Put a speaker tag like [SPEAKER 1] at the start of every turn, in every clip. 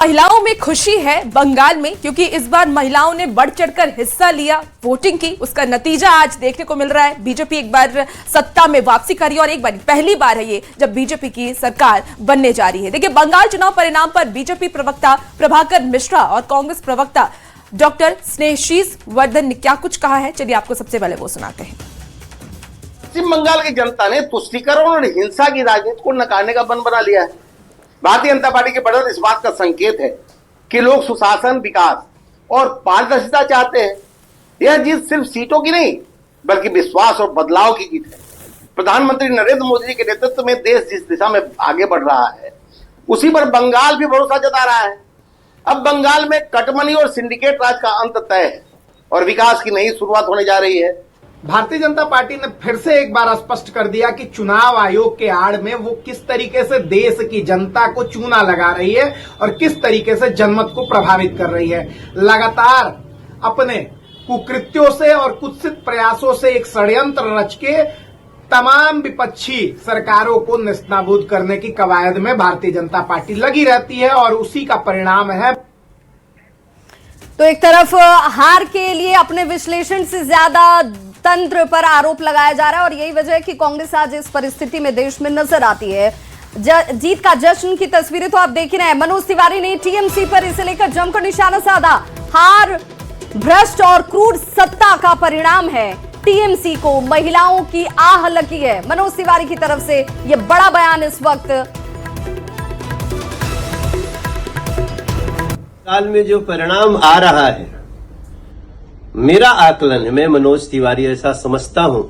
[SPEAKER 1] महिलाओं में खुशी है बंगाल में, क्योंकि इस बार महिलाओं ने बढ़ चढ़कर हिस्सा लिया, वोटिंग की। उसका नतीजा आज देखने को मिल रहा है। बीजेपी एक बार सत्ता में वापसी करी और एक बार पहली बार है ये जब बीजेपी की सरकार बनने जा रही है। देखिए, बंगाल चुनाव परिणाम पर बीजेपी प्रवक्ता प्रभाकर मिश्रा और कांग्रेस प्रवक्ता डॉक्टर स्नेहशीष वर्धन ने क्या कुछ कहा है, चलिए आपको सबसे पहले वो सुनाते हैं।
[SPEAKER 2] पश्चिम बंगाल की जनता ने तुष्टीकरण और हिंसा की राजनीति को नकारने का मन बना लिया है। भारतीय जनता पार्टी के बढ़त इस बात का संकेत है कि लोग सुशासन, विकास और पारदर्शिता चाहते हैं। यह जीत सिर्फ सीटों की नहीं बल्कि विश्वास और बदलाव की जीत है। प्रधानमंत्री नरेंद्र मोदी जी के नेतृत्व में देश जिस दिशा में आगे बढ़ रहा है, उसी पर बंगाल भी भरोसा जता रहा है। अब बंगाल में कटमनी और सिंडिकेट राज का अंत तय है और विकास की नई शुरुआत होने जा रही है।
[SPEAKER 3] भारतीय जनता पार्टी ने फिर से एक बार स्पष्ट कर दिया कि चुनाव आयोग के आड़ में वो किस तरीके से देश की जनता को चूना लगा रही है और किस तरीके से जनमत को प्रभावित कर रही है। लगातार अपने कुकृत्यों से और कुत्सित प्रयासों से एक षड्यंत्र रच के तमाम विपक्षी सरकारों को नेस्तनाबूद करने की कवायद में भारतीय जनता पार्टी लगी रहती है और उसी का परिणाम है।
[SPEAKER 4] तो एक तरफ हार के लिए अपने विश्लेषण से ज्यादा तंत्र पर आरोप लगाया जा रहा है और यही वजह है कि कांग्रेस आज इस परिस्थिति में देश में नजर आती है। जीत का जश्न की तस्वीरें तो आप देख ही रहे हैं। मनोज तिवारी ने टीएमसी पर इसे लेकर जमकर निशाना साधा। हार भ्रष्ट और क्रूर सत्ता का परिणाम है। टीएमसी को महिलाओं की आह लगी है। मनोज तिवारी की तरफ से यह बड़ा बयान इस वक्त।
[SPEAKER 5] साल में जो परिणाम आ रहा है, मेरा आकलन है, मैं मनोज तिवारी ऐसा समझता हूं,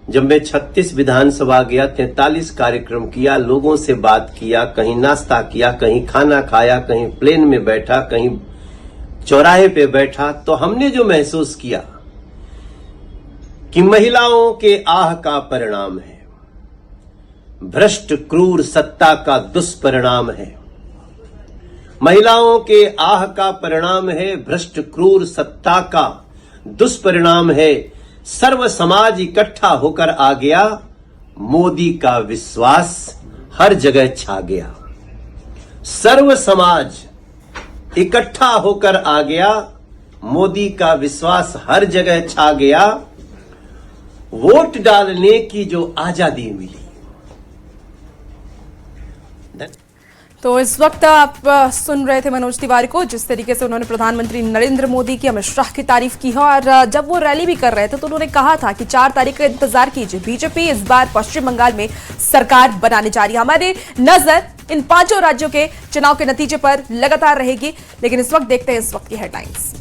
[SPEAKER 5] जब मैं 36 विधानसभा गया, 43 कार्यक्रम किया, लोगों से बात किया, कहीं नाश्ता किया, कहीं खाना खाया, कहीं प्लेन में बैठा, कहीं चौराहे पे बैठा, तो हमने जो महसूस किया कि महिलाओं के आह का परिणाम है, भ्रष्ट क्रूर सत्ता का दुष्परिणाम है। महिलाओं के आह का परिणाम है, भ्रष्ट क्रूर सत्ता का दुष्परिणाम है। सर्व समाज इकट्ठा होकर आ गया, मोदी का विश्वास हर जगह छा गया। सर्व समाज इकट्ठा होकर आ गया, मोदी का विश्वास हर जगह छा गया। वोट डालने की जो आजादी मिली।
[SPEAKER 1] तो इस वक्त आप सुन रहे थे मनोज तिवारी को, जिस तरीके से उन्होंने प्रधानमंत्री नरेंद्र मोदी की, अमित शाह की तारीफ की है। और जब वो रैली भी कर रहे थे तो उन्होंने कहा था कि 4 तारीख का इंतजार कीजिए, बीजेपी इस बार पश्चिम बंगाल में सरकार बनाने जा रही है। हमारी नजर इन 5 राज्यों के चुनाव के नतीजे पर लगातार रहेगी, लेकिन इस वक्त देखते हैं इस वक्त की हेडलाइंस।